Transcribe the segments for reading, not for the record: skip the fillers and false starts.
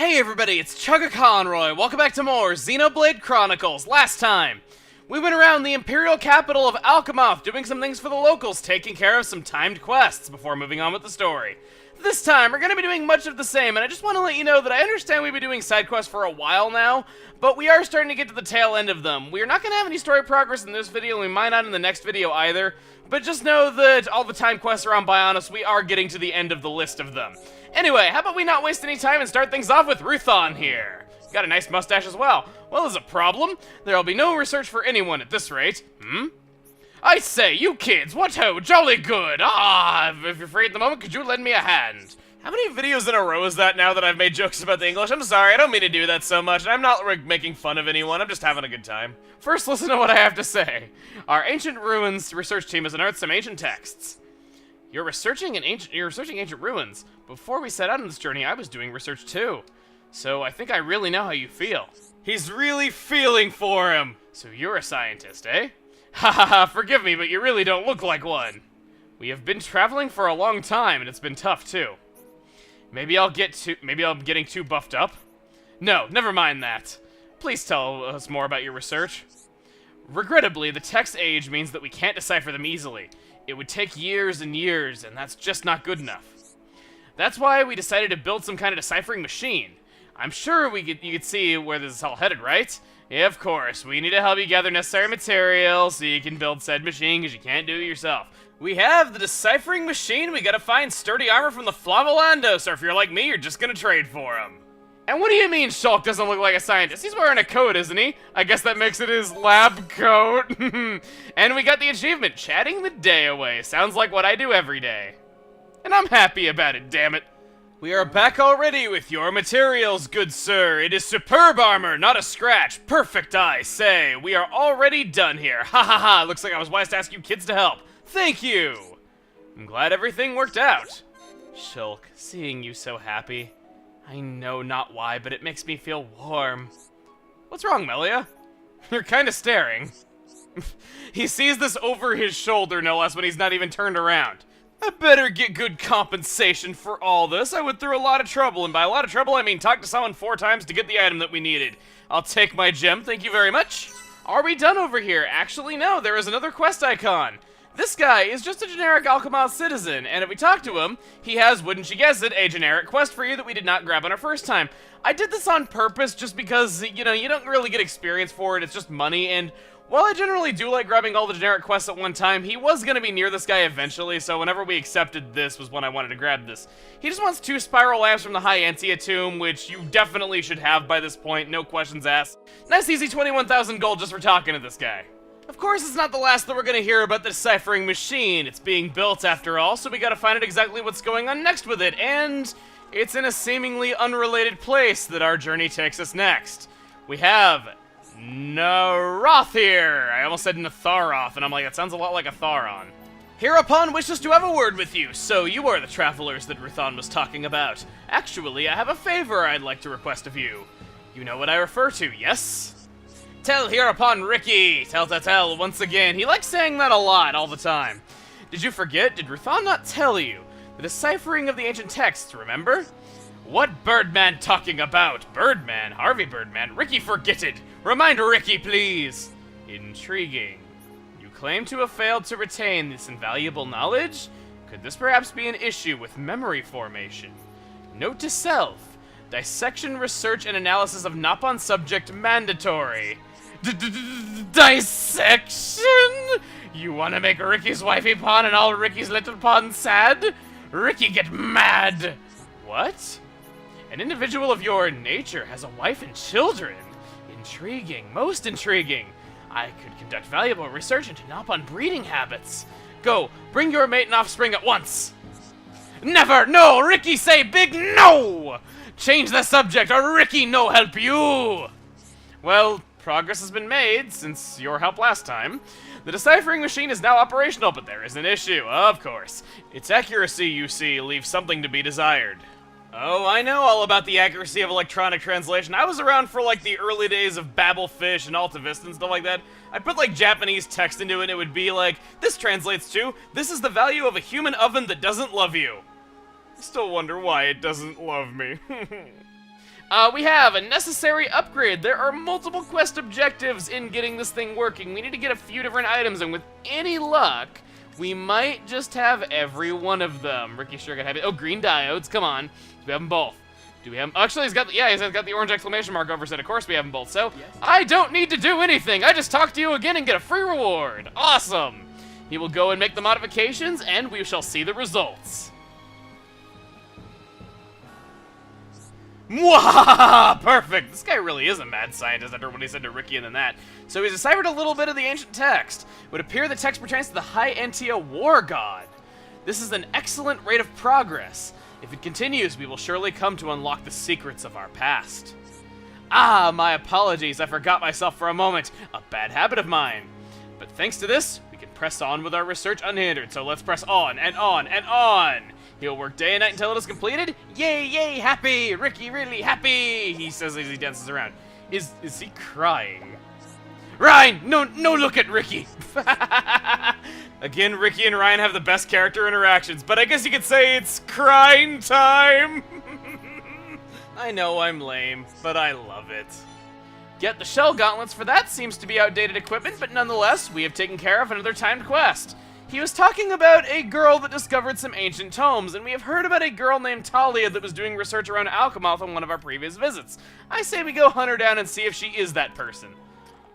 Hey everybody, it's Chugga Conroy. Welcome back to more Xenoblade Chronicles. Last time, we went around the imperial capital of Alcamoth doing some things for the locals, taking care of some timed quests before moving on with the story. This time, we're going to be doing much of the same, and I just want to let you know that I understand we've been doing side quests for a while now, but we are starting to get to the tail end of them. We are not going to have any story progress in this video, and we might not in the next video either, but just know that all the time quests around Bionis, we are getting to the end of the list of them. Anyway, how about we not waste any time and start things off with Ruthon here? Got a nice mustache as well. Well, there's a problem. There'll be no research for anyone at this rate. I say, you kids, what ho, jolly good. If you're free at the moment, could you lend me a hand? How many videos in a row is that now that I've made jokes about the English? I'm sorry, I don't mean to do that so much. I'm not making fun of anyone, I'm just having a good time. First, listen to what I have to say. Our Ancient Ruins research team has unearthed some ancient texts. You're researching ancient ruins. Before we set out on this journey, I was doing research too. So I think I really know how you feel. He's really feeling for him. So you're a scientist, eh? Hahaha, forgive me, but you really don't look like one. We have been traveling for a long time, and it's been tough too. Maybe I'm getting too buffed up? No, never mind that. Please tell us more about your research. Regrettably, the text age means that we can't decipher them easily. It would take years and years, and that's just not good enough. That's why we decided to build some kind of deciphering machine. I'm sure you could see where this is all headed, right? Yeah, of course. We need to help you gather necessary materials so you can build said machine, because you can't do it yourself. We have the deciphering machine. We gotta find sturdy armor from the Flavolandos, or if you're like me, you're just gonna trade for him. And what do you mean Shulk doesn't look like a scientist? He's wearing a coat, isn't he? I guess that makes it his lab coat. And we got the achievement, chatting the day away. Sounds like what I do every day. And I'm happy about it, damn it. We are back already with your materials, good sir. It is superb armor, not a scratch. Perfect, I say. We are already done here. Ha ha ha, looks like I was wise to ask you kids to help. Thank you. I'm glad everything worked out. Shulk, seeing you so happy. I know not why, but it makes me feel warm. What's wrong, Melia? You're kind of staring. He sees this over his shoulder, no less, when he's not even turned around. I better get good compensation for all this. I went through a lot of trouble, and by a lot of trouble, I mean talk to someone 4 times to get the item that we needed. I'll take my gem, thank you very much. Are we done over here? Actually, no, there is another quest icon. This guy is just a generic Alcamoth citizen, and if we talk to him, he has, wouldn't you guess it, a generic quest for you that we did not grab on our first time. I did this on purpose just because, you know, you don't really get experience for it, it's just money, and while I generally do like grabbing all the generic quests at one time, he was going to be near this guy eventually, so whenever we accepted this was when I wanted to grab this. He just wants 2 spiral lamps from the High Antia tomb, which you definitely should have by this point, no questions asked. Nice easy 21,000 gold just for talking to this guy. Of course, it's not the last that we're going to hear about the deciphering machine. It's being built after all, so we got to find out exactly what's going on next with it, and it's in a seemingly unrelated place that our journey takes us next. We have Naroth here. I almost said Natharoth, and I'm like, that sounds a lot like a Tharon. Hereupon wishes to have a word with you, so you are the travelers that Ruthon was talking about. Actually, I have a favor I'd like to request of you. You know what I refer to, yes? Tell hereupon Ricky. Tell once again. He likes saying that a lot, all the time. Did you forget? Did Ruthon not tell you? The deciphering of the ancient texts, remember? What Birdman talking about? Birdman? Harvey Birdman? Ricky forget it. Remind Ricky, please. Intriguing. You claim to have failed to retain this invaluable knowledge? Could this perhaps be an issue with memory formation? Note to self. Dissection, research, and analysis of Napon subject mandatory. Dissection? You wanna make Ricky's wifey pawn and all Ricky's little pawns sad? Ricky get mad! What? An individual of your nature has a wife and children. Intriguing, most intriguing. I could conduct valuable research into Napon breeding habits. Go, bring your mate and offspring at once. Never, no, Ricky say big no! Change the subject or Ricky no help you! Well, progress has been made since your help last time. The deciphering machine is now operational, but there is an issue, of course. Its accuracy, you see, leaves something to be desired. Oh, I know all about the accuracy of electronic translation. I was around for like the early days of Babelfish and AltaVista and stuff like that. I put like Japanese text into it and it would be like, this translates to, this is the value of a human oven that doesn't love you. I still wonder why it doesn't love me. We have a necessary upgrade. There are multiple quest objectives in getting this thing working. We need to get a few different items, and with any luck, we might just have every one of them. Ricky sure got happy. Oh, green diodes, come on. Do we have them both? Do we have them? Actually, he's got the orange exclamation mark over, so of course we have them both. So, yes. I don't need to do anything. I just talk to you again and get a free reward. Awesome. He will go and make the modifications, and we shall see the results. Mwah! Perfect! This guy really is a mad scientist after what he said to Ricky and then that. So he's deciphered a little bit of the ancient text. It would appear the text pertains to the High Entia war god. This is an excellent rate of progress. If it continues, we will surely come to unlock the secrets of our past. Ah, my apologies, I forgot myself for a moment. A bad habit of mine. But thanks to this, we can press on with our research unhindered, so let's press on and on and on. He'll work day and night until it is completed. Yay, yay, happy! Ricky really happy! He says as he dances around. Is he crying? Ryan, no look at Ricky! Again, Ricky and Ryan have the best character interactions, but I guess you could say it's crying time! I know I'm lame, but I love it. Get the shell gauntlets for that seems to be outdated equipment, but nonetheless, we have taken care of another timed quest. He was talking about a girl that discovered some ancient tomes, and we have heard about a girl named Talonyth that was doing research around Alcamoth on one of our previous visits. I say we go hunt her down and see if she is that person.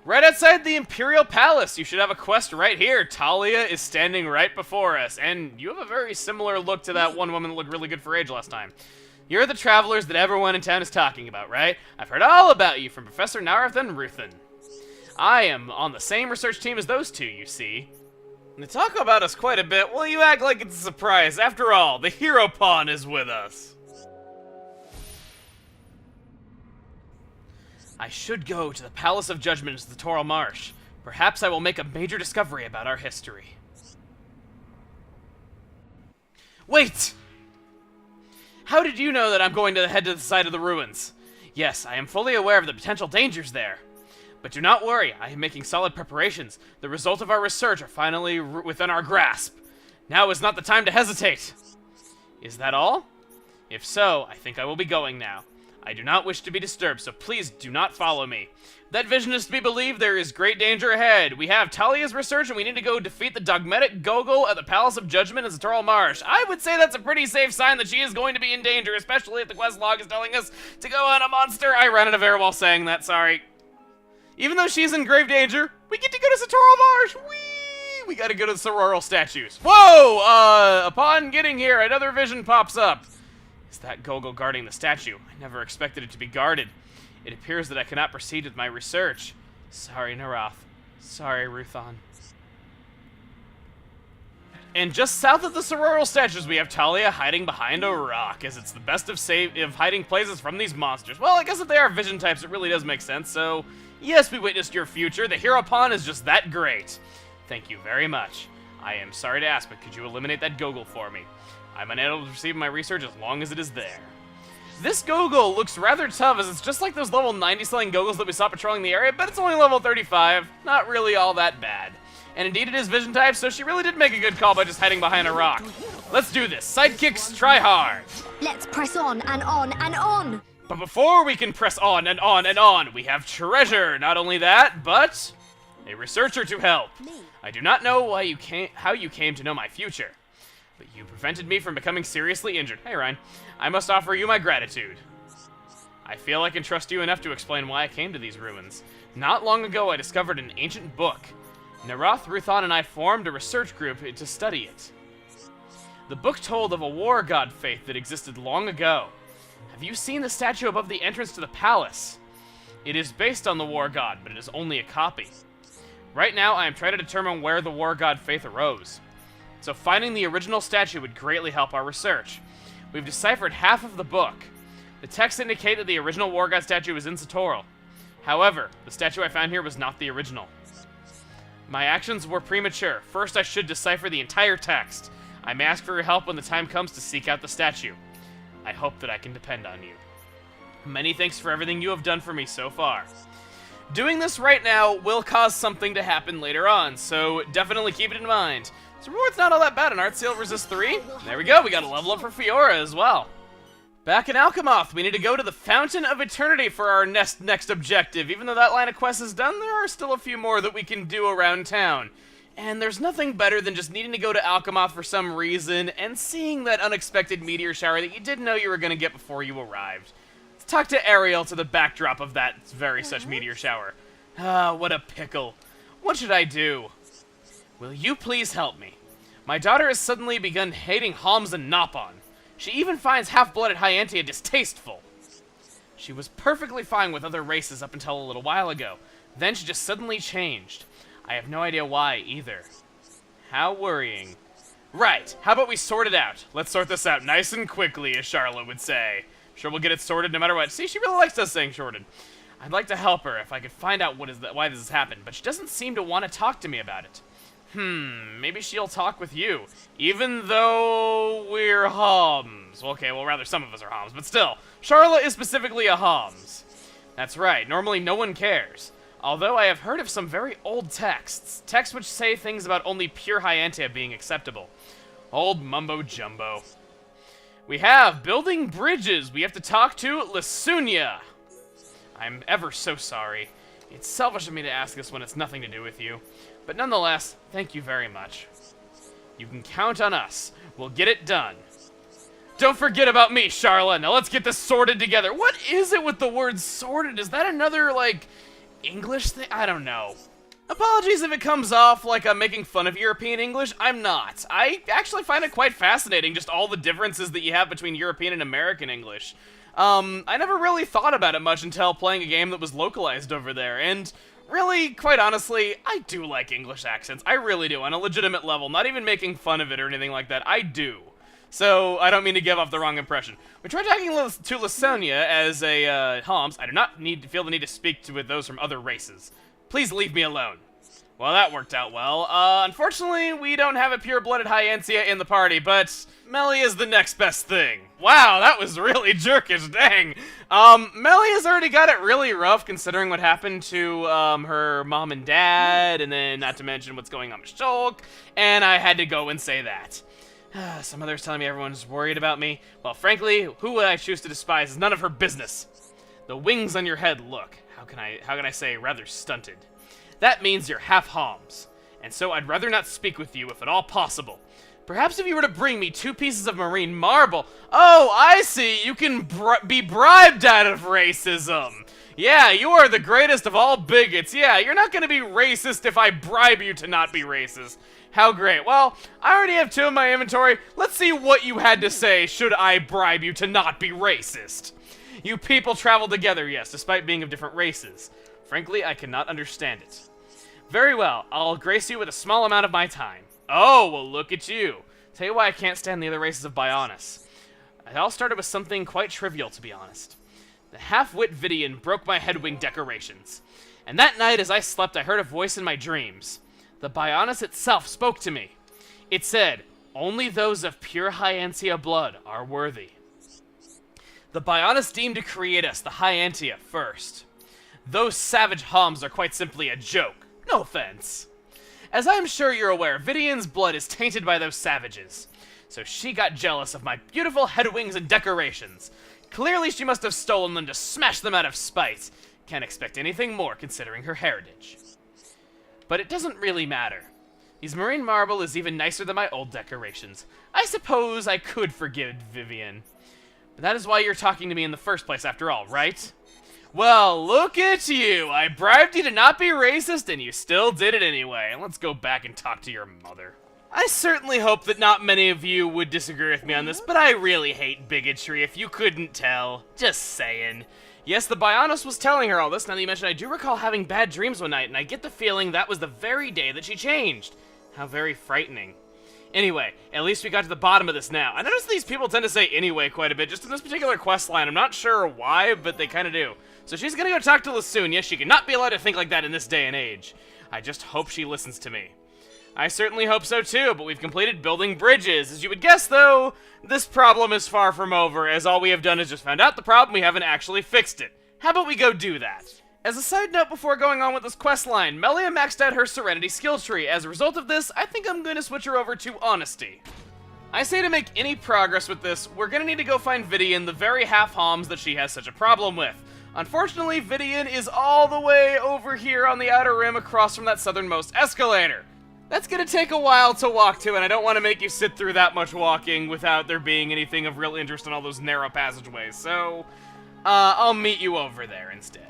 Right outside the Imperial Palace, you should have a quest right here. Talia is standing right before us, and you have a very similar look to that one woman that looked really good for age last time. You're the travelers that everyone in town is talking about, right? I've heard all about you from Professor Nareth and Ruthin. I am on the same research team as those two, you see. They talk about us quite a bit. Well, you act like it's a surprise. After all, the hero pawn is with us. I should go to the Palace of Judgment in the Toral Marsh. Perhaps I will make a major discovery about our history. Wait! How did you know that I'm going to head to the side of the ruins? Yes, I am fully aware of the potential dangers there. But do not worry, I am making solid preparations. The results of our research are finally within our grasp. Now is not the time to hesitate. Is that all? If so, I think I will be going now. I do not wish to be disturbed, so please do not follow me. If that vision is to be believed, there is great danger ahead. We have Talia's research, and we need to go defeat the dogmatic Gogol at the Palace of Judgment in Zatoral Marsh. I would say that's a pretty safe sign that she is going to be in danger, especially if the quest log is telling us to go on a monster. I ran out of air while saying that, sorry. Even though she's in grave danger, we get to go to Zatoral Marsh! Whee! We gotta go to the Sororal statues. Whoa! Upon getting here, another vision pops up. Is that Gogol guarding the statue? I never expected it to be guarded. It appears that I cannot proceed with my research. Sorry, Narath. Sorry, Ruthan. And just south of the Sororal statues, we have Talia hiding behind a rock, as it's the best of hiding places from these monsters. Well, I guess if they are vision types, it really does make sense, so... Yes, we witnessed your future. The hero pawn is just that great. Thank you very much. I am sorry to ask, but could you eliminate that Gogol for me? I'm unable to receive my research as long as it is there. This Gogol looks rather tough, as it's just like those level 90 selling Gogols that we saw patrolling the area, but it's only level 35. Not really all that bad. And indeed it is vision type, so she really did make a good call by just hiding behind a rock. Let's do this. Sidekicks, try hard. Let's press on and on and on. But before we can press on and on and on, we have treasure. Not only that, but a researcher to help. I do not know how you came to know my future, but you prevented me from becoming seriously injured. Hey, Ryan. I must offer you my gratitude. I feel I can trust you enough to explain why I came to these ruins. Not long ago, I discovered an ancient book. Narath, Ruthan, and I formed a research group to study it. The book told of a war god faith that existed long ago. Have you seen the statue above the entrance to the palace? It is based on the war god, but it is only a copy. Right now, I am trying to determine where the war god faith arose. So finding the original statue would greatly help our research. We've deciphered half of the book. The texts indicate that the original war god statue was in Satoral. However, the statue I found here was not the original. My actions were premature. First, I should decipher the entire text. I may ask for your help when the time comes to seek out the statue. I hope that I can depend on you. Many thanks for everything you have done for me so far. Doing this right now will cause something to happen later on, so definitely keep it in mind. So reward's not all that bad. An Art Seal Resist 3. There we go, we got a level up for Fiora as well. Back in Alcamoth, we need to go to the Fountain of Eternity for our next objective. Even though that line of quests is done, there are still a few more that we can do around town. And there's nothing better than just needing to go to Alcamoth for some reason and seeing that unexpected meteor shower that you didn't know you were going to get before you arrived. Let's talk to Ariel to the backdrop of that very such meteor shower. Ah, what a pickle. What should I do? Will you please help me? My daughter has suddenly begun hating Homs and Nopon. She even finds half-blooded Hyantia distasteful. She was perfectly fine with other races up until a little while ago. Then she just suddenly changed. I have no idea why, either. How worrying. Right, how about we sort it out? Let's sort this out nice and quickly, as Charlotte would say. Sure we'll get it sorted no matter what. See, she really likes us saying sorted. I'd like to help her if I could find out why this has happened, but she doesn't seem to want to talk to me about it. Maybe she'll talk with you, even though we're Homs. Well, okay, well, rather some of us are Homs, but still, Charlotte is specifically a Homs. That's right, normally no one cares. Although I have heard of some very old texts which say things about only pure Hyantia being acceptable. Old mumbo-jumbo. We have building bridges. We have to talk to Lasunia. I'm ever so sorry. It's selfish of me to ask this when it's nothing to do with you. But nonetheless, thank you very much. You can count on us. We'll get it done. Don't forget about me, Charlotte. Now let's get this sorted together. What is it with the word sorted? Is that another, like, English thing? I don't know. Apologies if it comes off like I'm making fun of European English. I'm not. I actually find it quite fascinating, just all the differences that you have between European and American English. I never really thought about it much until playing a game that was localized over there, and really, quite honestly, I do like English accents. I really do, on a legitimate level, not even making fun of it or anything like that. I do. So, I don't mean to give off the wrong impression. We tried talking to Lasunia as a, Homs. I do not feel the need to speak with those from other races. Please leave me alone. Well, that worked out well. Unfortunately, we don't have a pure-blooded Hyantia in the party, but Melly is the next best thing. Wow, that was really jerkish, dang. Melly has already got it really rough considering what happened to, her mom and dad, and then not to mention what's going on with Shulk, and I had to go and say that. Some others telling me everyone's worried about me. Well, frankly, who would I choose to despise is none of her business. The wings on your head look, how can I say, rather stunted. That means you're half Homs, and so I'd rather not speak with you if at all possible. Perhaps if you were to bring me 2 pieces of marine marble. Oh, I see, you can be bribed out of racism. Yeah, you are the greatest of all bigots. Yeah, you're not gonna be racist if I bribe you to not be racist. How great. Well, I already have 2 in my inventory. Let's see what you had to say should I bribe you to not be racist. You people travel together, yes, despite being of different races. Frankly, I cannot understand it. Very well, I'll grace you with a small amount of my time. Oh, well, look at you. Tell you why I can't stand the other races of Bionis. It all started with something quite trivial, to be honest. The half-wit Vidian broke my headwing decorations. And that night, as I slept, I heard a voice in my dreams. The Bionis itself spoke to me. It said, only those of pure Hyantia blood are worthy. The Bionis deemed to create us, the Hyantia, first. Those savage Homs are quite simply a joke. No offense. As I'm sure you're aware, Vidian's blood is tainted by those savages. So she got jealous of my beautiful head wings and decorations. Clearly she must have stolen them to smash them out of spite. Can't expect anything more considering her heritage. But it doesn't really matter. These marine marble is even nicer than my old decorations. I suppose I could forgive Vivian. But that is why you're talking to me in the first place after all, right? Well, look at you! I bribed you to not be racist, and you still did it anyway. Let's go back and talk to your mother. I certainly hope that not many of you would disagree with me on this, but I really hate bigotry, if you couldn't tell. Just saying. Yes, the Bionis was telling her all this. Now that you mentioned, I do recall having bad dreams one night, and I get the feeling that was the very day that she changed. How very frightening. Anyway, at least we got to the bottom of this now. I noticed these people tend to say anyway quite a bit, just in this particular quest line. I'm not sure why, but they kind of do. So she's gonna go talk to Lasunia. She cannot be allowed to think like that in this day and age. I just hope she listens to me. I certainly hope so too, but we've completed building bridges. As you would guess though, this problem is far from over, as all we have done is just found out the problem, we haven't actually fixed it. How about we go do that? As a side note before going on with this questline, Melia maxed out her Serenity skill tree. As a result of this, I think I'm going to switch her over to Honesty. I say to make any progress with this, we're gonna need to go find Vidian, the very half-homs that she has such a problem with. Unfortunately, Vidian is all the way over here on the outer rim across from that southernmost escalator. That's gonna take a while to walk to, and I don't want to make you sit through that much walking without there being anything of real interest in all those narrow passageways, so I'll meet you over there instead.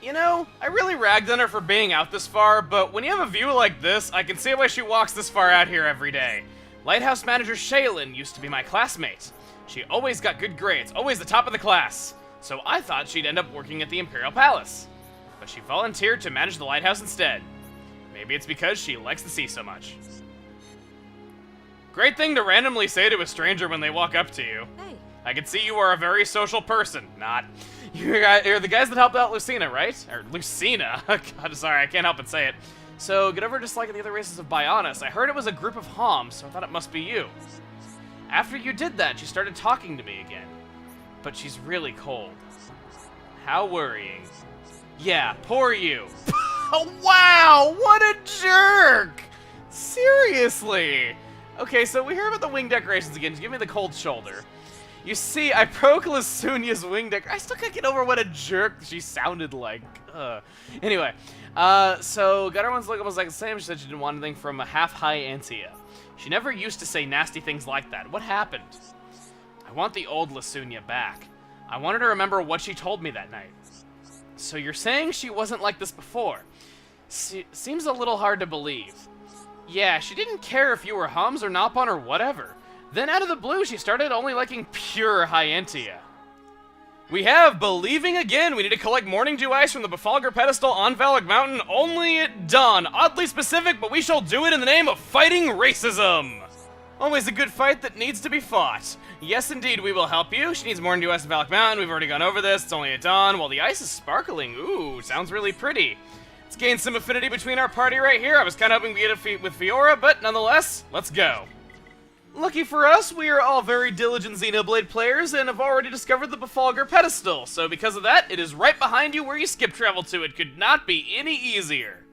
You know, I really ragged on her for being out this far, but when you have a view like this, I can see why she walks this far out here every day. Lighthouse Manager Shaylin used to be my classmate. She always got good grades, always the top of the class. So I thought she'd end up working at the Imperial Palace. But she volunteered to manage the lighthouse instead. Maybe it's because she likes the sea so much. Great thing to randomly say to a stranger when they walk up to you. Hey. I can see you are a very social person. Not. You're the guys that helped out Lucina, right? Or Lucina. God, sorry, I can't help but say it. So, get over just like the other races of Bionis. I heard it was a group of Homs, so I thought it must be you. After you did that, she started talking to me again. But she's really cold. How worrying. Yeah, poor you. Wow, what a jerk! Seriously. Okay, so we hear about the wing decorations again. Just give me the cold shoulder. You see, I broke Lasunia's wing deck. I still can't get over what a jerk she sounded like. Anyway, so got her one's look almost like the same. She said she didn't want anything from a half-high Antia. She never used to say nasty things like that. What happened? I want the old Lasunia back. I wanted to remember what she told me that night. So you're saying she wasn't like this before? Seems a little hard to believe. Yeah, she didn't care if you were Hums or Nopon or whatever. Then out of the blue, she started only liking pure Hyentia. We have Believing Again. We need to collect Morning Dew Ice from the Befalgar pedestal on Valak Mountain only at dawn. Oddly specific, but we shall do it in the name of fighting racism. Always a good fight that needs to be fought. Yes, indeed, we will help you. She needs Morning Dew Ice at Valak Mountain. We've already gone over this. It's only at dawn. While the ice is sparkling. Ooh, sounds really pretty. Let's gain some affinity between our party right here. I was kind of hoping to get it with Fiora, but nonetheless, let's go. Lucky for us, we are all very diligent Xenoblade players and have already discovered the Befalgar pedestal, so because of that, it is right behind you where you skip travel to. It could not be any easier.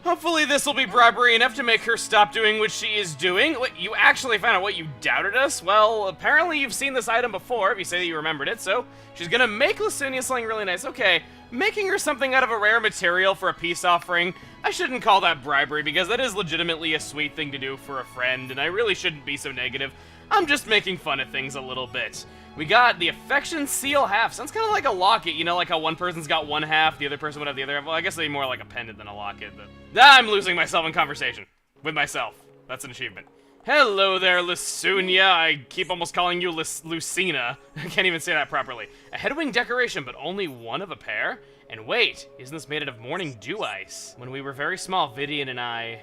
Hopefully this will be bribery enough to make her stop doing what she is doing. Wait, you actually found out what you doubted us? Well, apparently you've seen this item before, if you say that you remembered it, so she's gonna make Lasunia something really nice. Okay, making her something out of a rare material for a peace offering, I shouldn't call that bribery because that is legitimately a sweet thing to do for a friend, and I really shouldn't be so negative. I'm just making fun of things a little bit. We got the Affection Seal half. Sounds kind of like a locket, you know, like how one person's got one half, the other person would have the other half. Well, I guess they'd be more like a pendant than a locket, but... I'm losing myself in conversation. With myself. That's an achievement. Hello there, Lasunia. I keep almost calling you Lucina. I can't even say that properly. A headwing decoration, but only one of a pair? And wait, isn't this made out of Morning Dew Ice? When we were very small, Vidian and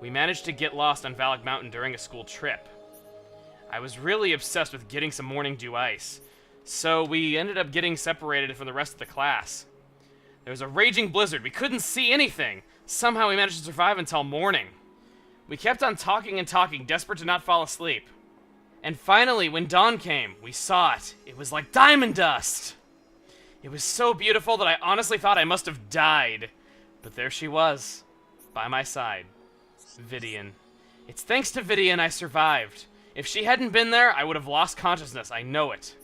we managed to get lost on Valak Mountain during a school trip. I was really obsessed with getting some Morning Dew Ice, so we ended up getting separated from the rest of the class. There was a raging blizzard. We couldn't see anything. Somehow we managed to survive until morning. We kept on talking and talking, desperate to not fall asleep. And finally, when dawn came, we saw it. It was like diamond dust. It was so beautiful that I honestly thought I must have died. But there she was, by my side. Vidian. It's thanks to Vidian I survived. If she hadn't been there, I would have lost consciousness, I know it.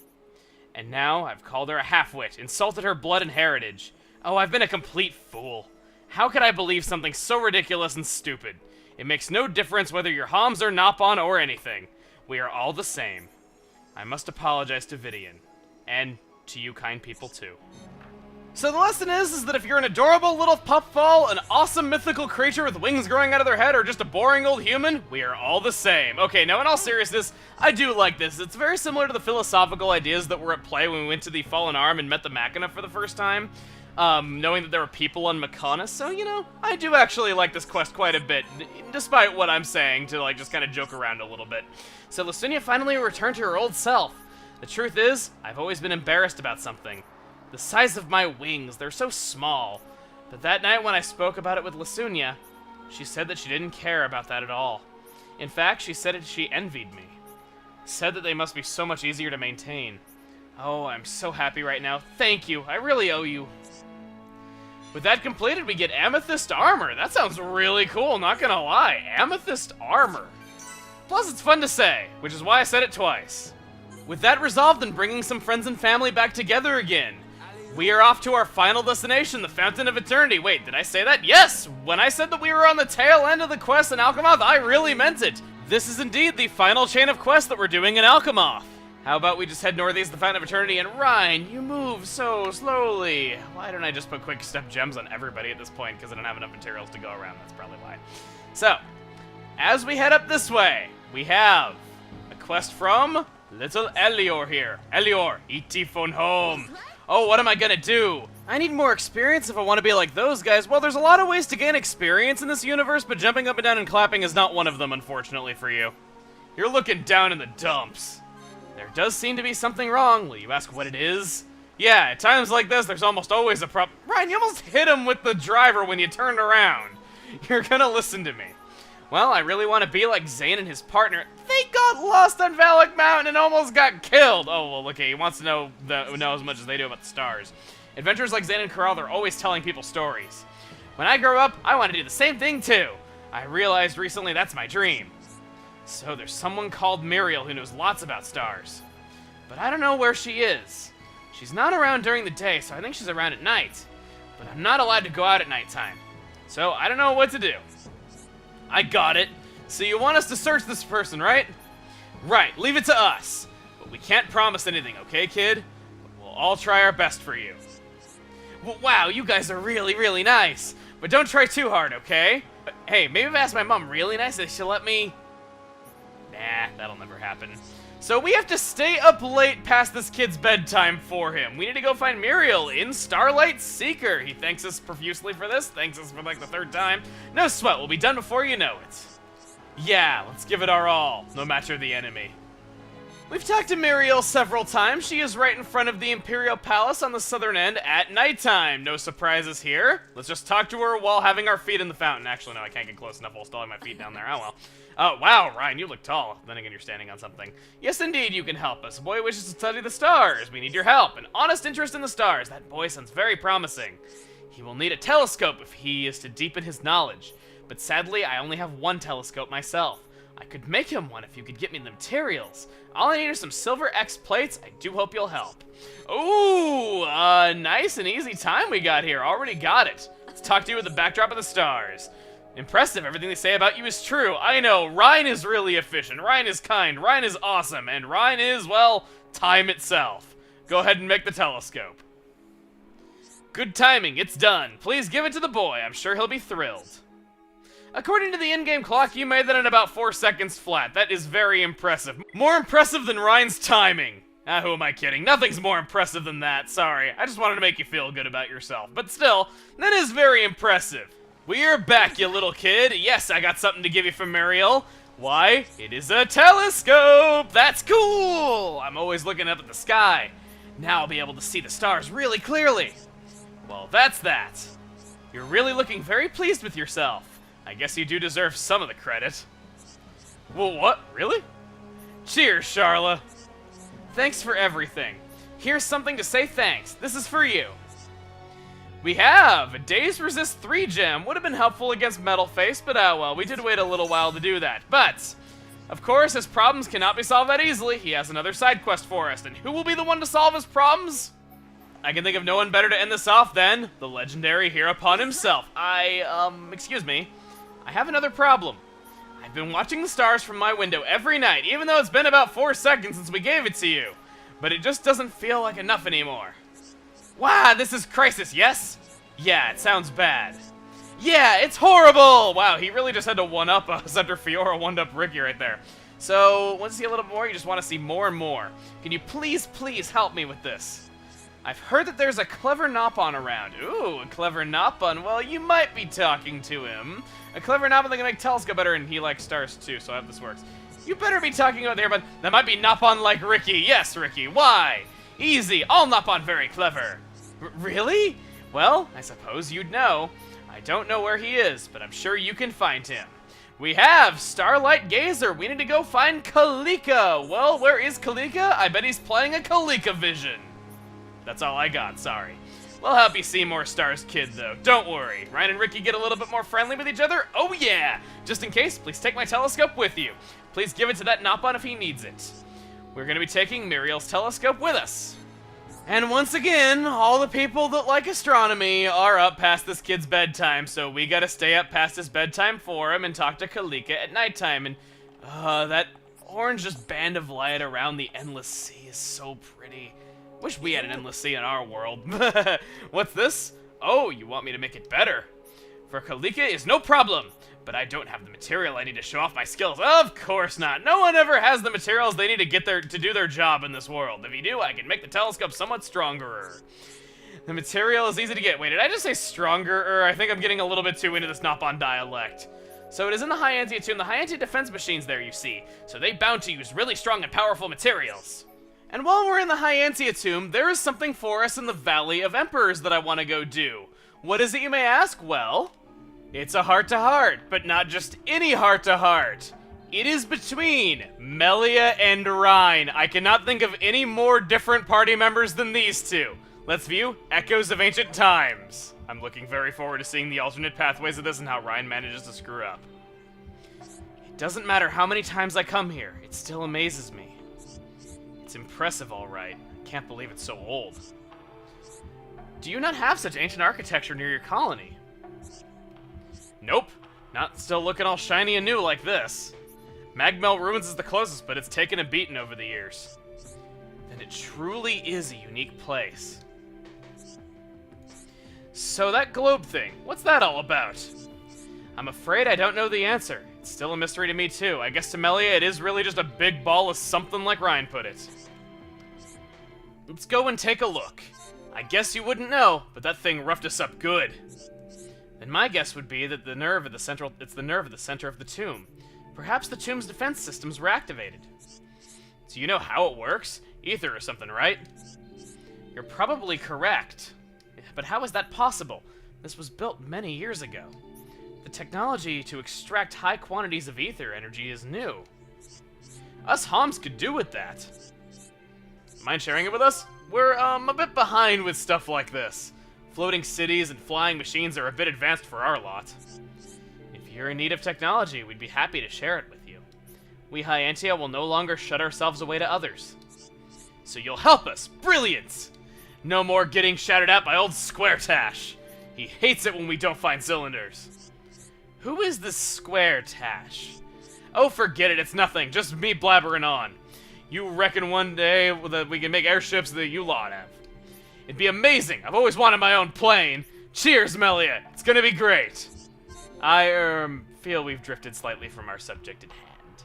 And now, I've called her a half-wit, insulted her blood and heritage. Oh, I've been a complete fool. How could I believe something so ridiculous and stupid? It makes no difference whether you're Homs or Nopon or anything. We are all the same. I must apologize to Vidian. And to you kind people, too. So the lesson is that if you're an adorable little puffball, an awesome mythical creature with wings growing out of their head, or just a boring old human, we are all the same. Okay, now in all seriousness, I do like this. It's very similar to the philosophical ideas that were at play when we went to the Fallen Arm and met the Machina for the first time. Knowing that there were people on Makana, so, you know, I do actually like this quest quite a bit, despite what I'm saying, to, like, just kind of joke around a little bit. So Lasunia finally returned to her old self. The truth is, I've always been embarrassed about something. The size of my wings, they're so small. But that night when I spoke about it with Lasunia, she said that she didn't care about that at all. In fact, she said that she envied me. Said that they must be so much easier to maintain. Oh, I'm so happy right now. Thank you, I really owe you. With that completed, we get Amethyst Armor. That sounds really cool, not gonna lie. Amethyst Armor. Plus, it's fun to say, which is why I said it twice. With that resolved and bringing some friends and family back together again, we are off to our final destination, the Fountain of Eternity. Wait, did I say that? Yes! When I said that we were on the tail end of the quest in Alcamoth, I really meant it. This is indeed the final chain of quests that we're doing in Alcamoth. How about we just head northeast the Fountain of Eternity, and Ryan, you move so slowly. Why don't I just put quick step gems on everybody at this point, because I don't have enough materials to go around. That's probably why. So, as we head up this way, we have a quest from little Elior here. Elior, iti phone home. Oh, what am I gonna do? I need more experience if I want to be like those guys. Well, there's a lot of ways to gain experience in this universe, but jumping up and down and clapping is not one of them, unfortunately for you. You're looking down in the dumps. There does seem to be something wrong. Will you ask what it is? Yeah, at times like this, there's almost always a problem. Ryan, you almost hit him with the driver when you turned around. You're gonna listen to me. Well, I really want to be like Zane and his partner. They got lost on Valak Mountain and almost got killed. Oh, well, okay, he wants to know as much as they do about the stars. Adventurers like Zane and Corral, they're always telling people stories. When I grow up, I want to do the same thing too. I realized recently that's my dream. So there's someone called Muriel who knows lots about stars. But I don't know where she is. She's not around during the day, so I think she's around at night. But I'm not allowed to go out at nighttime. So I don't know what to do. I got it. So you want us to search this person, right? Right, leave it to us. But we can't promise anything, okay, kid? But we'll all try our best for you. Wow, you guys are really, really nice. But don't try too hard, okay? Hey, maybe if I ask my mom really nice, if she'll let me... Nah, that'll never happen. So we have to stay up late past this kid's bedtime for him. We need to go find Muriel in Starlight Seeker. He thanks us profusely for this. Thanks us for like the third time. No sweat, we'll be done before you know it. Yeah, let's give it our all, no matter the enemy. We've talked to Muriel several times. She is right in front of the Imperial Palace on the southern end at nighttime. No surprises here. Let's just talk to her while having our feet in the fountain. Actually, no, I can't get close enough while stalling my feet down there. Oh, well. Oh, wow, Ryan, you look tall. Then again, you're standing on something. Yes, indeed, you can help us. A boy wishes to study the stars. We need your help. An honest interest in the stars. That boy sounds very promising. He will need a telescope if he is to deepen his knowledge. But sadly, I only have one telescope myself. I could make him one if you could get me the materials. All I need are some silver X plates. I do hope you'll help. Ooh, nice and easy time we got here. Already got it. Let's talk to you with the backdrop of the stars. Impressive, everything they say about you is true. I know, Ryan is really efficient, Ryan is kind, Ryan is awesome, and Ryan is, well, time itself. Go ahead and make the telescope. Good timing, it's done. Please give it to the boy, I'm sure he'll be thrilled. According to the in-game clock, you made that in about 4 seconds flat. That is very impressive. More impressive than Ryan's timing. Ah, who am I kidding? Nothing's more impressive than that, sorry. I just wanted to make you feel good about yourself. But still, that is very impressive. We're back, you little kid. Yes, I got something to give you from Muriel. Why? It is a telescope! That's cool! I'm always looking up at the sky. Now I'll be able to see the stars really clearly. Well, that's that. You're really looking very pleased with yourself. I guess you do deserve some of the credit. Well, what? Really? Cheers, Charla. Thanks for everything. Here's something to say thanks. This is for you. We have a Daze Resist 3 gem. Would have been helpful against Metal Face, but oh well, we did wait a little while to do that. But, of course, his problems cannot be solved that easily. He has another side quest for us, and who will be the one to solve his problems? I can think of no one better to end this off than the legendary Hereupon himself. Excuse me. I have another problem. I've been watching the stars from my window every night, even though it's been about 4 seconds since we gave it to you. But it just doesn't feel like enough anymore. Wow, this is crisis, yes? Yeah, it sounds bad. Yeah, it's horrible! Wow, he really just had to one-up us after Fiora one-up Ricky right there. So, want to see a little more? You just want to see more and more. Can you please help me with this? I've heard that there's a clever Nopon around. Ooh, a clever Nopon. Well, you might be talking to him. A clever Nopon that can make telescope better, and he likes stars too, so I hope this works. You better be talking about there, but that might be Nopon like Ricky. Yes, Ricky. Why? Easy. All Nopon very clever. Really? Well, I suppose you'd know. I don't know where he is, but I'm sure you can find him. We have Starlight Gazer. We need to go find Kalika. Well, where is Kalika? I bet he's playing a Kalika vision. That's all I got, sorry. We'll help you see more stars, kid, though. Don't worry. Ryan and Ricky get a little bit more friendly with each other? Oh, yeah! Just in case, please take my telescope with you. Please give it to that Nopon if he needs it. We're going to be taking Muriel's telescope with us. And once again, all the people that like astronomy are up past this kid's bedtime, so we gotta stay up past his bedtime for him and talk to Kalika at nighttime. And, that orange just band of light around the endless sea is so pretty. Wish we had an endless sea in our world. What's this? Oh, you want me to make it better? For Kalika is no problem, but I don't have the material I need to show off my skills. Of course not. No one ever has the materials they need to do their job in this world. If you do, I can make the telescope somewhat stronger. The material is easy to get. Wait, did I just say stronger? I think I'm getting a little bit too into this Nopon dialect. So it is in the High Antia tomb. The High Antia defense machines there, you see. So they bound to use really strong and powerful materials. And while we're in the High Antia tomb, there is something for us in the Valley of Emperors that I want to go do. What is it, you may ask? Well, it's a heart-to-heart, but not just any heart-to-heart. It is between Melia and Rhine. I cannot think of any more different party members than these two. Let's view Echoes of Ancient Times. I'm looking very forward to seeing the alternate pathways of this and how Rhine manages to screw up. It doesn't matter how many times I come here, it still amazes me. It's impressive, all right. I can't believe it's so old. Do you not have such ancient architecture near your colony? Nope. Not still looking all shiny and new like this. Magmel Ruins is the closest, but it's taken a beating over the years. Then it truly is a unique place. So that globe thing, what's that all about? I'm afraid I don't know the answer. It's still a mystery to me too. I guess to Melia it is really just a big ball of something like Ryan put it. Let's go and take a look. I guess you wouldn't know, but that thing roughed us up good. Then my guess would be that it's the nerve of the center of the tomb. Perhaps the tomb's defense systems were activated. So you know how it works? Ether or something, right? You're probably correct. But how is that possible? This was built many years ago. The technology to extract high quantities of ether energy is new. Us Homs could do with that. Mind sharing it with us? We're, a bit behind with stuff like this. Floating cities and flying machines are a bit advanced for our lot. If you're in need of technology, we'd be happy to share it with you. We High Antia will no longer shut ourselves away to others. So you'll help us! Brilliant! No more getting shouted at by old Square Tash. He hates it when we don't find cylinders. Who is this Square Tash? Oh, forget it, it's nothing. Just me blabbering on. You reckon one day that we can make airships that you lot have? It'd be amazing. I've always wanted my own plane. Cheers, Melia. It's gonna be great. I, feel we've drifted slightly from our subject at hand.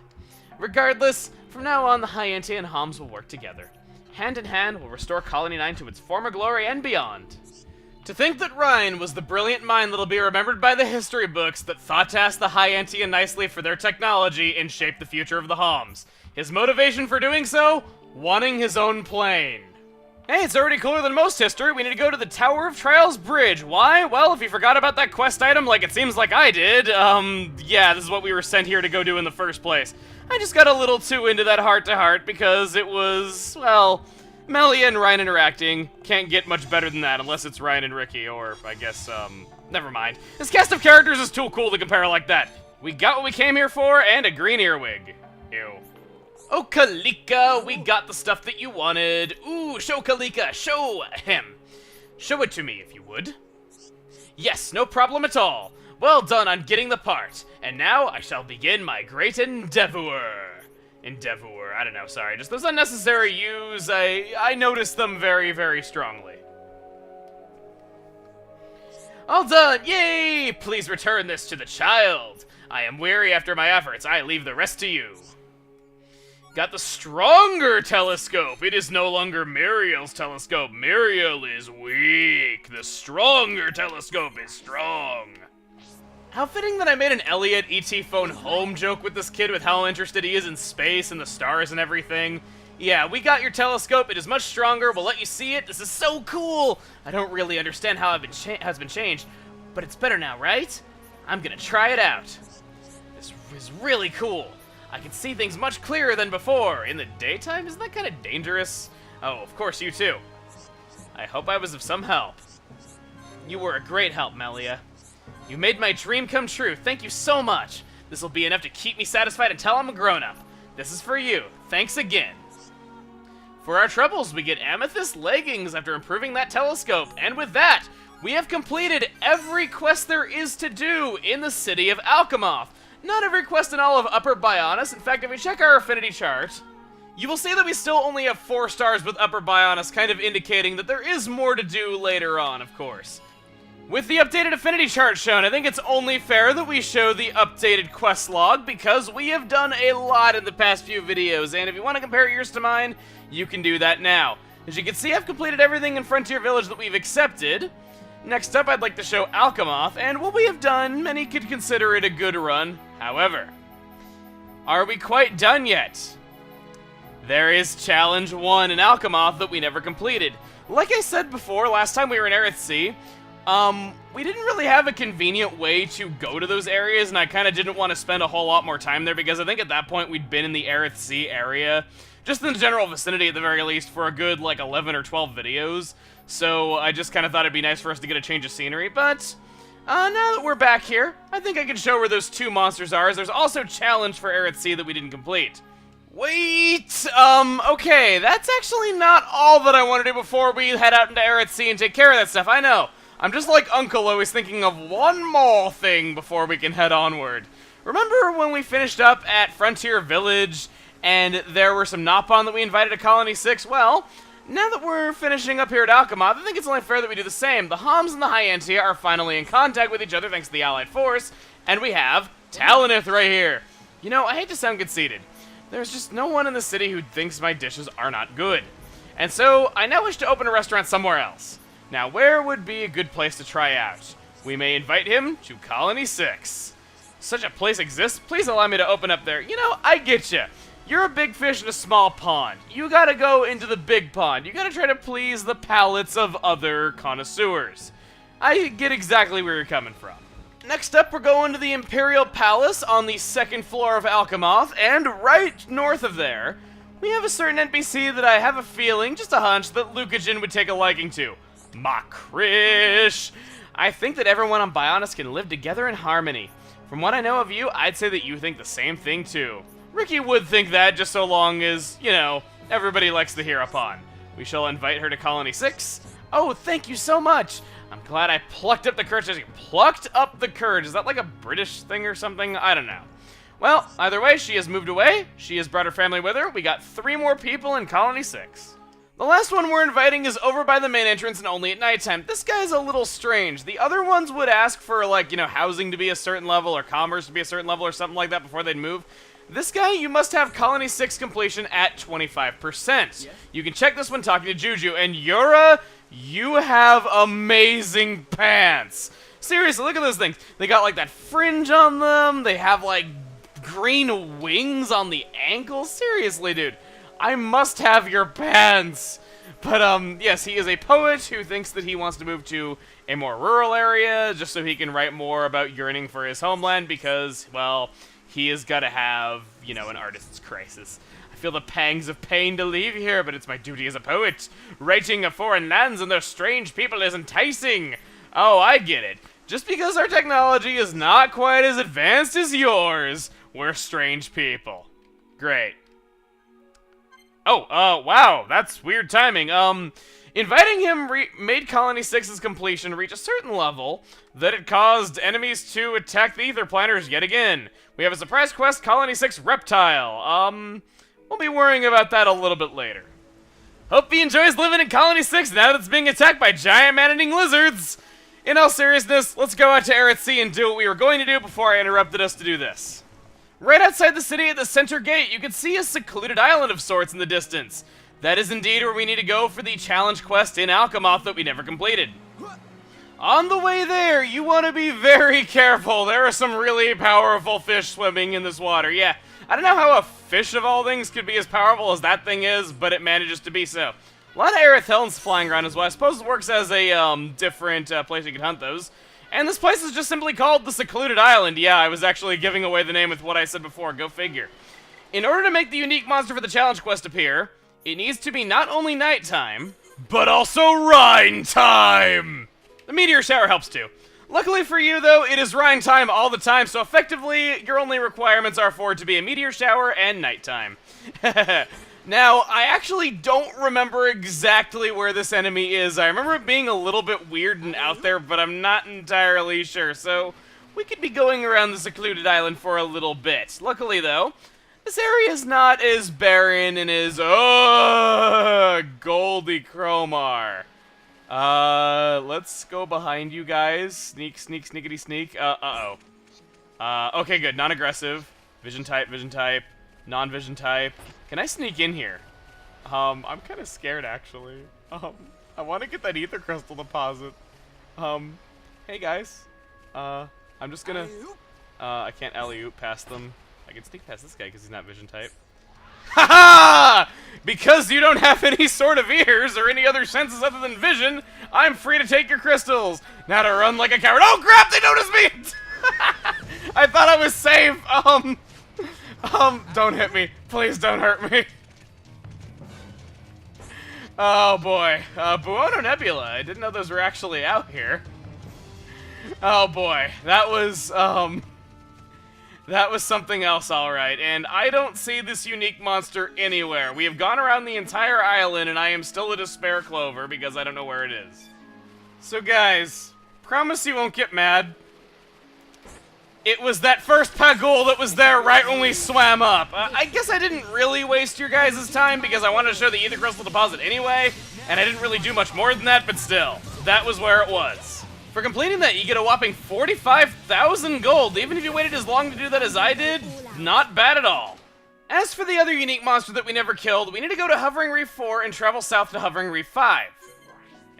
Regardless, from now on, the High Antia and Homs will work together. Hand in hand, we'll restore Colony 9 to its former glory and beyond. To think that Ryan was the brilliant mind that'll be remembered by the history books that thought to ask the High Antia nicely for their technology and shape the future of the Homs. His motivation for doing so? Wanting his own plane. Hey, it's already cooler than most history. We need to go to the Tower of Trials Bridge. Why? Well, if you forgot about that quest item like it seems like I did, yeah, this is what we were sent here to go do in the first place. I just got a little too into that heart-to-heart because it was, well, Melia and Ryan interacting. Can't get much better than that unless it's Ryan and Ricky, or I guess, never mind. This cast of characters is too cool to compare like that. We got what we came here for, and a green earwig. Ew. Oh, Kalika, we got the stuff that you wanted. Ooh, show Kalika, show him. Show it to me, if you would. Yes, no problem at all. Well done on getting the part. And now I shall begin my great endeavor. Endeavor, I don't know, sorry. Just those unnecessary U's, I noticed them very, very strongly. All done, yay! Please return this to the child. I am weary after my efforts. I leave the rest to you. Got the stronger telescope. It is no longer Muriel's telescope. Muriel is weak. The stronger telescope is strong. How fitting that I made an Elliot ET phone home joke with this kid with how interested he is in space and the stars and everything. Yeah, we got your telescope. It is much stronger. We'll let you see it. This is so cool. I don't really understand how it has been changed, but it's better now, right? I'm gonna try it out. This is really cool. I can see things much clearer than before. In the daytime? Isn't that kind of dangerous? Oh, of course, you too. I hope I was of some help. You were a great help, Melia. You made my dream come true. Thank you so much. This will be enough to keep me satisfied until I'm a grown-up. This is for you. Thanks again. For our troubles, we get amethyst leggings after improving that telescope. And with that, we have completed every quest there is to do in the city of Alcamoth. Not every quest in all of Upper Bionis. In fact, if we check our affinity chart, you will see that we still only have 4 stars with Upper Bionis, kind of indicating that there is more to do later on, of course. With the updated affinity chart shown, I think it's only fair that we show the updated quest log, because we have done a lot in the past few videos, and if you want to compare yours to mine, you can do that now. As you can see, I've completed everything in Frontier Village that we've accepted. Next up, I'd like to show Alcamoth, and what we have done, many could consider it a good run. However, are we quite done yet? There is Challenge 1 in Alcamoth that we never completed. Like I said before, last time we were in Aerith Sea, we didn't really have a convenient way to go to those areas, and I kind of didn't want to spend a whole lot more time there, because I think at that point we'd been in the Aerith Sea area, just in the general vicinity at the very least, for a good, like, 11 or 12 videos. So I just kind of thought it'd be nice for us to get a change of scenery, but now that we're back here, I think I can show where those 2 monsters are, as there's also Challenge for Aerith Sea that we didn't complete. Wait, okay, that's actually not all that I want to do before we head out into Aerith Sea and take care of that stuff, I know. I'm just like Uncle, always thinking of one more thing before we can head onward. Remember when we finished up at Frontier Village, and there were some Nopon that we invited to Colony 6? Well, now that we're finishing up here at Alcamoth, I think it's only fair that we do the same. The Homs and the Hyantia are finally in contact with each other thanks to the Allied Force, and we have Talonyth right here. You know, I hate to sound conceited. There's just no one in the city who thinks my dishes are not good. And so, I now wish to open a restaurant somewhere else. Now, where would be a good place to try out? We may invite him to Colony 6. Such a place exists? Please allow me to open up there. You know, I get you. You're a big fish in a small pond. You gotta go into the big pond. You gotta try to please the palates of other connoisseurs. I get exactly where you're coming from. Next up, we're going to the Imperial Palace on the 2nd floor of Alcamoth, and right north of there, we have a certain NPC that I have a feeling, just a hunch, that Lucajin would take a liking to. Makrish! I think that everyone on Bionis can live together in harmony. From what I know of you, I'd say that you think the same thing too. Ricky would think that, just so long as, you know, everybody likes the Hereupon. We shall invite her to Colony 6. Oh, thank you so much! I'm glad I plucked up the courage. Plucked up the courage. Is that like a British thing or something? I don't know. Well, either way, she has moved away. She has brought her family with her. We got 3 more people in Colony 6. The last one we're inviting is over by the main entrance and only at nighttime. This guy's a little strange. The other ones would ask for, like, you know, housing to be a certain level or commerce to be a certain level or something like that before they'd move. This guy, you must have Colony 6 completion at 25%. Yeah. You can check this when talking to Juju. And Yura, you have amazing pants. Seriously, look at those things. They got, like, that fringe on them. They have, like, green wings on the ankles. Seriously, dude. I must have your pants. But, yes, he is a poet who thinks that he wants to move to a more rural area just so he can write more about yearning for his homeland because, well, he has got to have, you know, an artist's crisis. I feel the pangs of pain to leave here, but it's my duty as a poet. Writing of foreign lands and their strange people is enticing. Oh, I get it. Just because our technology is not quite as advanced as yours, we're strange people. Great. Oh, wow, that's weird timing. Inviting him made Colony 6's completion reach a certain level that it caused enemies to attack the Ether Planners yet again. We have a surprise quest, Colony 6 Reptile. We'll be worrying about that a little bit later. Hope he enjoys living in Colony 6 now that it's being attacked by giant man-eating lizards. In all seriousness, let's go out to Aerith Sea and do what we were going to do before I interrupted us to do this. Right outside the city at the center gate, you can see a secluded island of sorts in the distance. That is indeed where we need to go for the challenge quest in Alcamoth that we never completed. On the way there, you want to be very careful. There are some really powerful fish swimming in this water. Yeah, I don't know how a fish of all things could be as powerful as that thing is, but it manages to be so. A lot of Aerith Helens flying around as well. I suppose it works as a different place you can hunt those. And this place is just simply called the Secluded Island. Yeah, I was actually giving away the name with what I said before. Go figure. In order to make the unique monster for the challenge quest appear, it needs to be not only nighttime, but also Rhine time! The meteor shower helps too. Luckily for you, though, it is Rhine time all the time, so effectively, your only requirements are for it to be a meteor shower and nighttime. Now, I actually don't remember exactly where this enemy is. I remember it being a little bit weird and out there, but I'm not entirely sure, so we could be going around the secluded island for a little bit. Luckily, though, this area is not as barren and as, Goldie Cromar. Let's go behind you guys. Sneak, sneak, sneakity sneak. Okay, good. Non-aggressive. Vision type, non-vision type. Can I sneak in here? I'm kind of scared, actually. I want to get that ether crystal deposit. Hey, guys. I'm just gonna... I can't alley-oop past them. I can sneak past this guy because he's not vision type. Haha! Because you don't have any sort of ears or any other senses other than vision, I'm free to take your crystals. Now to run like a coward. Oh crap! They noticed me! I thought I was safe. Don't hit me. Please don't hurt me. Oh boy. Buono Nebula. I didn't know those were actually out here. Oh boy. That was something else, alright, and I don't see this unique monster anywhere. We have gone around the entire island, and I am still a despair clover because I don't know where it is. So guys, promise you won't get mad. It was that first Pagul that was there right when we swam up. I guess I didn't really waste your guys' time because I wanted to show the ether crystal deposit anyway, and I didn't really do much more than that, but still, that was where it was. For completing that, you get a whopping 45,000 gold. Even if you waited as long to do that as I did, not bad at all. As for the other unique monster that we never killed, we need to go to Hovering Reef 4 and travel south to Hovering Reef 5.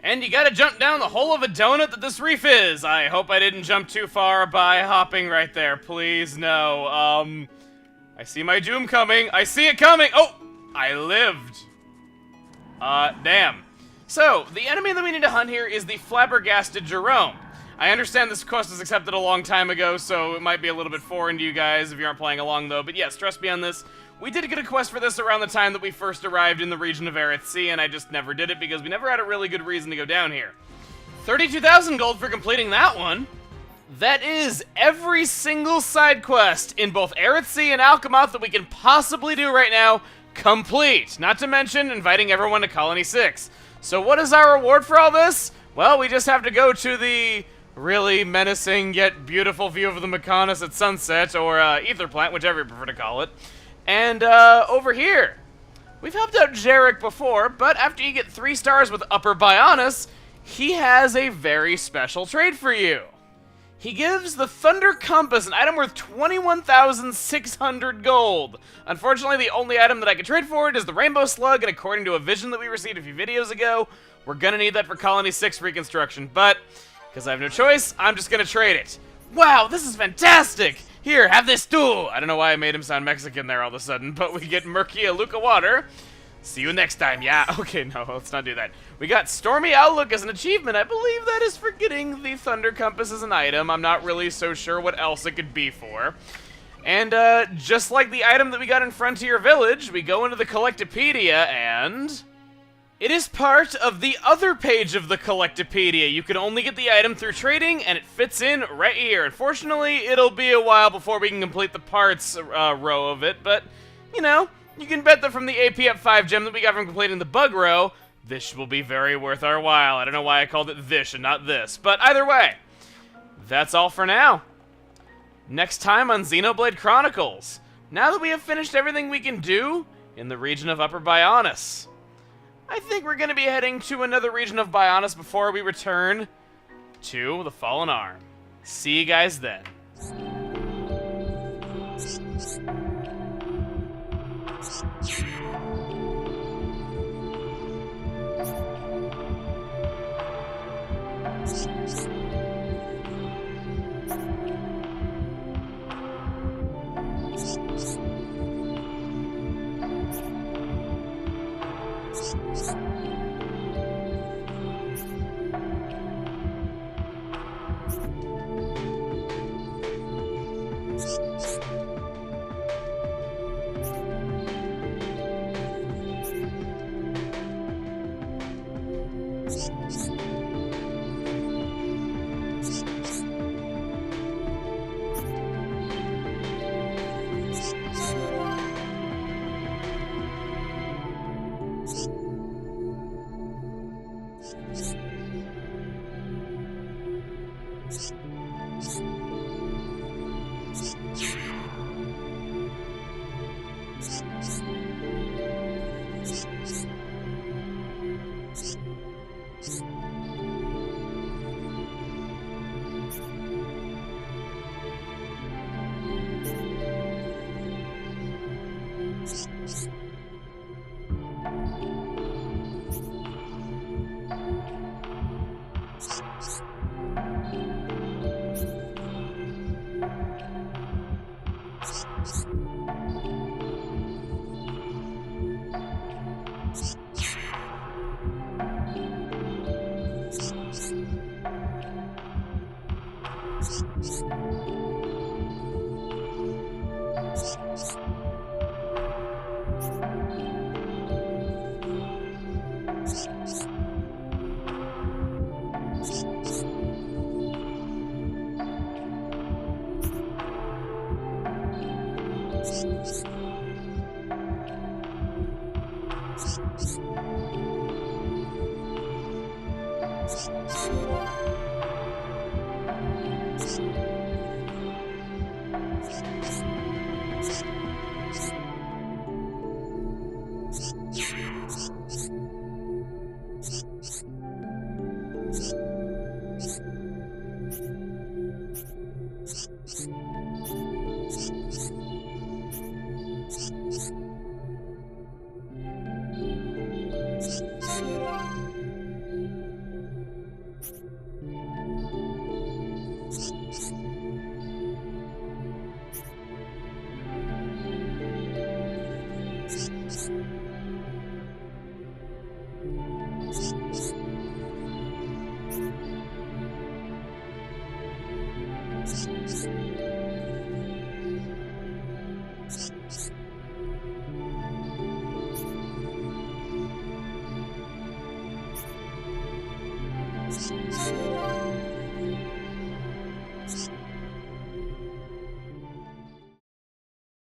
And you gotta jump down the hole of a donut that this reef is. I hope I didn't jump too far by hopping right there. Please, no. I see my doom coming. I see it coming. Oh, I lived. Damn. So, the enemy that we need to hunt here is the flabbergasted Jerome. I understand this quest was accepted a long time ago, so it might be a little bit foreign to you guys if you aren't playing along, though. But yes, trust me on this. We did get a quest for this around the time that we first arrived in the region of Aerith Sea, and I just never did it because we never had a really good reason to go down here. 32,000 gold for completing that one. That is every single side quest in both Aerith Sea and Alcamoth that we can possibly do right now complete. Not to mention inviting everyone to Colony 6. So what is our reward for all this? Well, we just have to go to the really menacing yet beautiful view of the Mechonis at sunset, or ether plant, whichever you prefer to call it. And over here, we've helped out Jarek before, but after you get 3 stars with Upper Bionis, he has a very special trade for you. He gives the Thunder Compass, an item worth 21,600 gold. Unfortunately, the only item that I can trade for it is the Rainbow Slug, and according to a vision that we received a few videos ago, we're gonna need that for Colony 6 reconstruction, but because I have no choice, I'm just gonna trade it. Wow, this is fantastic! Here, have this too! I don't know why I made him sound Mexican there all of a sudden, but we get Murky Luca Water. See you next time, yeah. Okay, no, let's not do that. We got Stormy Outlook as an achievement. I believe that is for getting the Thunder Compass as an item. I'm not really so sure what else it could be for. And just like the item that we got in Frontier Village, we go into the Collectopedia and... it is part of the other page of the Collectopedia. You can only get the item through trading, and it fits in right here. Unfortunately, it'll be a while before we can complete the parts row of it, but, you know, you can bet that from the AP up 5 gem that we got from completing the bug row, this will be very worth our while. I don't know why I called it this and not this, but either way, that's all for now. Next time on Xenoblade Chronicles, now that we have finished everything we can do in the region of Upper Bionis, I think we're going to be heading to another region of Bionis before we return to the Fallen Arm. See you guys then.